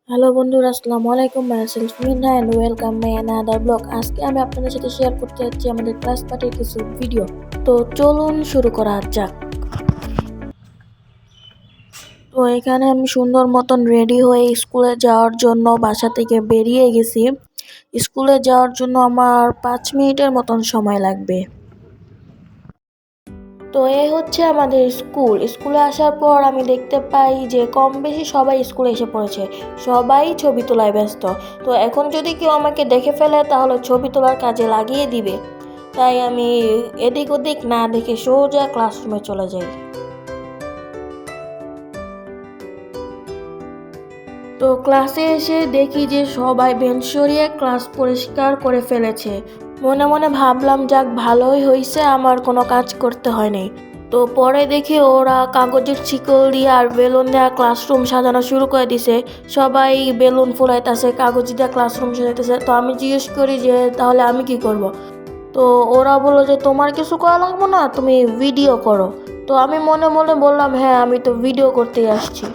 Hello বন্ধুরা, আসসালামু আলাইকুম। Myself Mina and welcome my another blog. আজকে আমি আপনাদের সাথে শেয়ার করতে যাচ্ছি আমাদের ক্লাস পার্টির কিছু ভিডিও। তো চলুন শুরু করা যাক। তো এখানে আমি সুন্দর মতন রেডি হয়ে স্কুলে যাওয়ার জন্য বাসা থেকে বেরিয়ে গেছি। স্কুলে যাওয়ার জন্য আমার 5 মিনিটের মতন সময় লাগবে। তো এই হচ্ছে আমাদের স্কুলে আসার পর আমি দেখতে পাই যে কম বেশি সবাই স্কুলে এসে পড়েছে, সবাই ছবি তোলায় ব্যস্ত। তো এখন যদি কেউ আমাকে দেখে ফেলে তাহলে ছবি তোলার কাজে লাগিয়ে দিবে, তাই আমি এদিক ওদিক না দেখে সোজা ক্লাসরুমে চলে যাই। তো ক্লাসে এসে দেখি যে সবাই বেঞ্চ সরিয়ে ক্লাস পরিষ্কার করে ফেলেছে। মনে মনে ভাবলাম, যাক ভালোই হয়েছে, আমার কোনো কাজ করতে হয়নি। তো পরে দেখি ওরা কাগজের শিকল দিয়ে আর বেলুন দেওয়া ক্লাসরুম সাজানো শুরু করে দিছে। সবাই বেলুন ফুলাইতেছে, কাগজ দিয়ে ক্লাসরুম সাজাইতেছে। তো আমি জিজ্ঞেস করি যে তাহলে আমি কি করব। তো ওরা বললো যে তোমার কিছু করা লাগবে না, তুমি ভিডিও করো। তো আমি মনে মনে বললাম, হ্যাঁ আমি তো ভিডিও করতেই আসছি।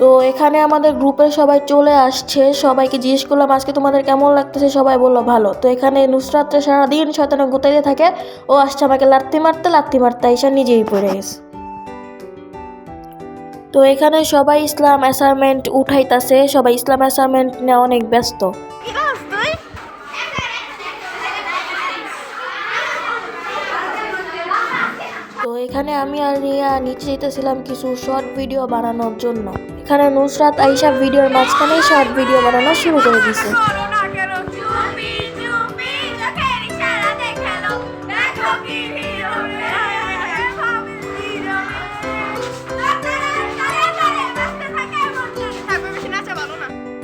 তো এখানে আমাদের গ্রুপের সবাই চলে আসছে, সবাইকে জিজ্ঞেস করলাম আজকে তোমাদের কেমন লাগতেছে, সবাই বললো ভালো। তো এখানে নুসরাত সারাদিন শয়তানে গুতাইতে থাকে, ও আসছে আমাকে লাত্তি মারতে এসে নিজেই পড়ে গেছে। তো এখানে সবাই ইসলাম অ্যাসাইনমেন্ট উঠাইতাছে, সবাই ইসলাম অ্যাসাইনমেন্ট নিয়ে অনেক ব্যস্ত। তো এখানে আমি আর রিয়া নিচে যেতেছিলাম কিছু শর্ট ভিডিও বানানোর জন্য। এখানে নুসরাত আইসা ভিডিওর মাঝখানে শর্ট ভিডিও বানানো শুরু করে দিছে।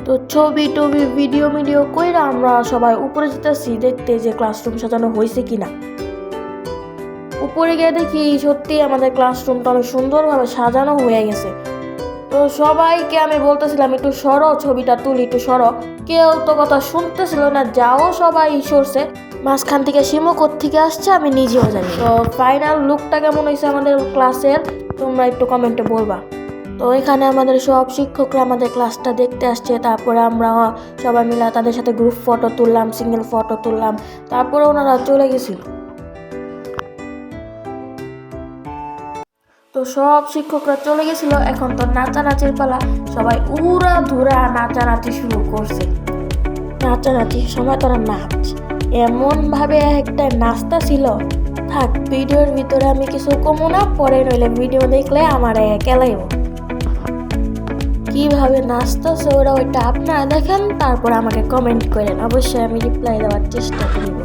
তো ছবি টবি ভিডিও কইরা আমরা সবাই উপরে যেতেছি দেখতে যে ক্লাসরুম সাজানো হয়েছে কিনা। উপরে গিয়ে দেখি সত্যি আমাদের ক্লাসরুমটা অনেক সুন্দরভাবে সাজানো হয়ে গেছে। তো সবাইকে আমি বলতেছিলাম একটু সরো, ছবিটা তুলি, একটু সরো। কেউ তো কথা শুনতেছিল না, যাও সবাই সরছে। মাঝখান থেকে শিমু কোত্থেকে আসছে আমি নিজেও জানি। তো ফাইনাল লুকটা কেমন হয়েছে আমাদের ক্লাসের তোমরা একটু কমেন্টে বলবা। তো এখানে আমাদের সব শিক্ষকরা আমাদের ক্লাসটা দেখতে আসছে। তারপরে আমরা সবাই মিলে তাদের সাথে গ্রুপ ফটো তুললাম, সিঙ্গেল ফটো তুললাম। তারপরে ওনারা চলে গেছিল। তো সব শিক্ষকরা চলে গেছিল, এখন তো নাচানাচির পালা। সবাই উড়া ধুরা নাচানাচি শুরু করছে। নাচানাচির সময় তারা নাচ এমন ভাবে একটা নাচতা ছিল, থাক ভিডিওর ভিতরে আমি কিছু কমো না, পরে নইলে ভিডিও দেখলে আমার কেলাইব। কিভাবে নাচতেছে ওরা ওইটা আপনারা দেখেন, তারপর আমাকে কমেন্ট করেন, অবশ্যই আমি রিপ্লাই দেওয়ার চেষ্টা করব।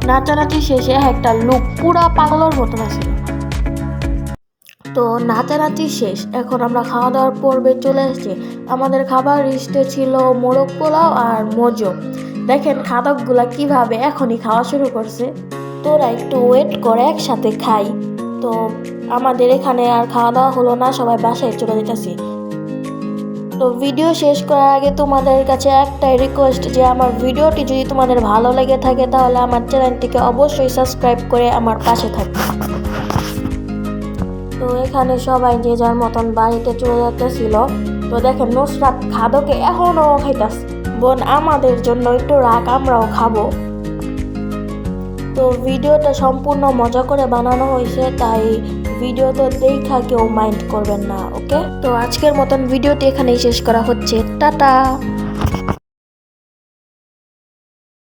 নাচানাচি শেষে একটা লুক পুরা পাগলের মতন আছিল। তো নাচানাচি শেষ, এখন আমরা খাওয়া দাওয়ার পর্বে চলে এসেছি। আমাদের খাবার লিস্টে ছিল মোরগ পোলাও আর মজো। দেখেন খাদকগুলা কিভাবে এখনই খাওয়া শুরু করছে। তোরা একটু ওয়েট করে একসাথে খাই। তো আমাদের এখানে আর খাওয়া দাওয়া হলো না, সবাই বাসায় চলে যেতেছি। তো ভিডিও শেষ করার আগে তোমাদের কাছে একটাই রিকোয়েস্ট, যে আমার ভিডিওটি যদি তোমাদের ভালো লেগে থাকে তাহলে আমার চ্যানেলটিকে অবশ্যই সাবস্ক্রাইব করে আমার পাশে থাকবে। তো এখানে সবাই যে যার মতন বাড়িতে চলে যেতেছিল। তো দেখেন নুসরাত খাদকে এখনো খাইতাছে। বোন আমাদের জন্য একটু রাখ, আমরাও খাবো। তো ভিডিওটা সম্পূর্ণ মজা করে বানানো হয়েছে, তাই ভিডিওতে দেখা কেউ মাইন্ড করবেন না, ওকে? তো আজকের মতন ভিডিওটি এখানেই শেষ করা হচ্ছে। টাটা।